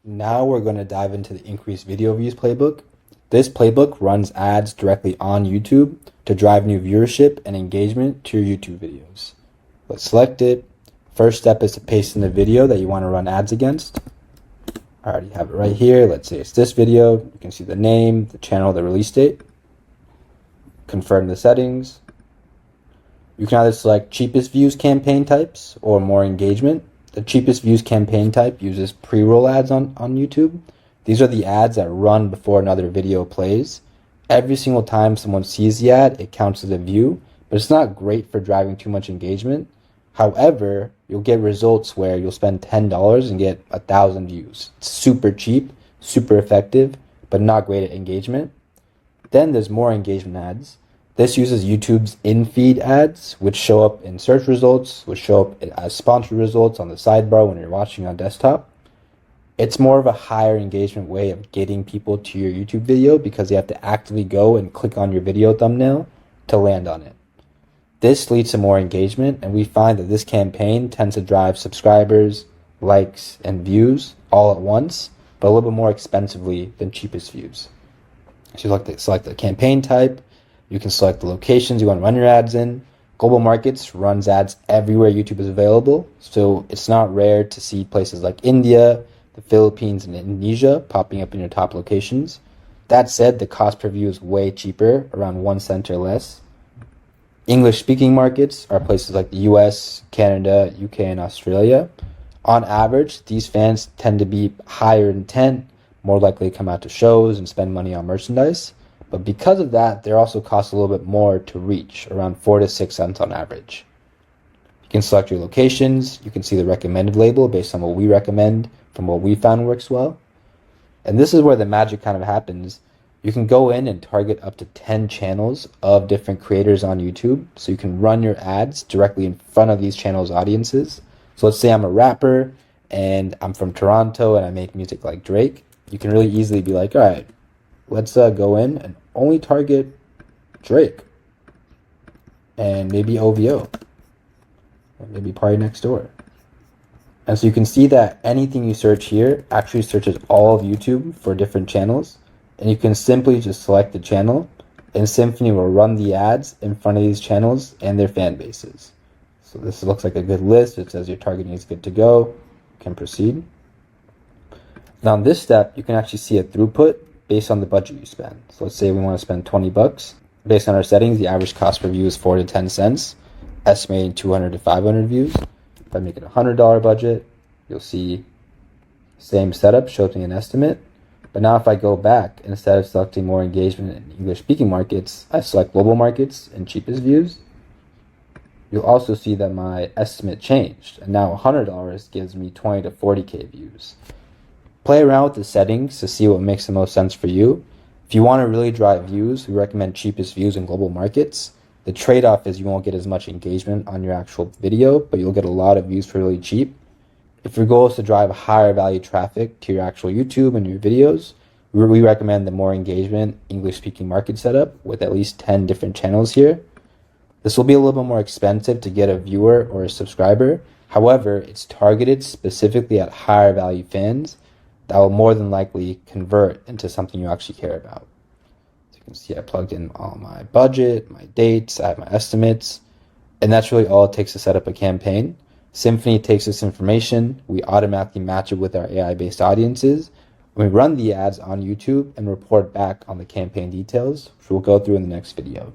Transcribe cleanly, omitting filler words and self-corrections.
Now we're going to dive into the increased video views playbook. This playbook runs ads directly on YouTube to drive new viewership and engagement to your YouTube videos. Let's select it. First step is to paste in the video that you want to run ads against. I already have it right here. Let's say it's this video. You can see the name, the channel, the release date. Confirm the settings. You can either select cheapest views campaign types or more engagement. The cheapest views campaign type uses pre-roll ads on YouTube. These are the ads that run before another video plays. Every single time someone sees the ad, it counts as a view, but it's not great for driving too much engagement. However, you'll get results where you'll spend $10 and get 1,000 views. It's super cheap, super effective, but not great at engagement. Then there's more engagement ads. This uses YouTube's in-feed ads, which show up in search results, which show up as sponsored results on the sidebar when you're watching on desktop. It's more of a higher engagement way of getting people to your YouTube video because they have to actively go and click on your video thumbnail to land on it. This leads to more engagement, and we find that this campaign tends to drive subscribers, likes, and views all at once, but a little bit more expensively than cheapest views. So you select the campaign type. You can select the locations you want to run your ads in. Global Markets runs ads everywhere YouTube is available, so it's not rare to see places like India, the Philippines, and Indonesia popping up in your top locations. That said, the cost per view is way cheaper, around 1 cent or less. English-speaking markets are places like the US, Canada, UK, and Australia. On average, these fans tend to be higher intent, more likely to come out to shows and spend money on merchandise. But because of that, they also cost a little bit more to reach, around 4 to 6 cents on average. You can select your locations. You can see the recommended label based on what we recommend from what we found works well. And this is where the magic kind of happens. You can go in and target up to 10 channels of different creators on YouTube. So you can run your ads directly in front of these channels' audiences. So let's say I'm a rapper and I'm from Toronto and I make music like Drake. You can really easily be like, all right, let's go in and only target Drake and maybe OVO and maybe Party Next Door. And so you can see that anything you search here actually searches all of YouTube for different channels. And you can simply just select the channel and Symphony will run the ads in front of these channels and their fan bases. So this looks like a good list. It says your targeting is good to go. You can proceed. Now in this step, you can actually see a throughput based on the budget you spend. So let's say we want to spend 20 bucks. Based on our settings, the average cost per view is 4 to 10 cents, estimating 200 to 500 views. If I make it a $100 budget, you'll see same setup, shows me an estimate. But now if I go back, instead of selecting more engagement in English-speaking markets, I select global markets and cheapest views. You'll also see that my estimate changed, and now $100 gives me 20 to 40K views. Play around with the settings to see what makes the most sense for you. If you want to really drive views, we recommend cheapest views in global markets. The trade-off is you won't get as much engagement on your actual video, but you'll get a lot of views for really cheap. If your goal is to drive higher value traffic to your actual YouTube and your videos, we recommend the more engagement English-speaking market setup with at least 10 different channels here. This will be a little bit more expensive to get a viewer or a subscriber. However, it's targeted specifically at higher value fans that will more than likely convert into something you actually care about. So you can see I plugged in all my budget, my dates, I have my estimates, and that's really all it takes to set up a campaign. Symphony takes this information, we automatically match it with our AI-based audiences, and we run the ads on YouTube and report back on the campaign details, which we'll go through in the next video.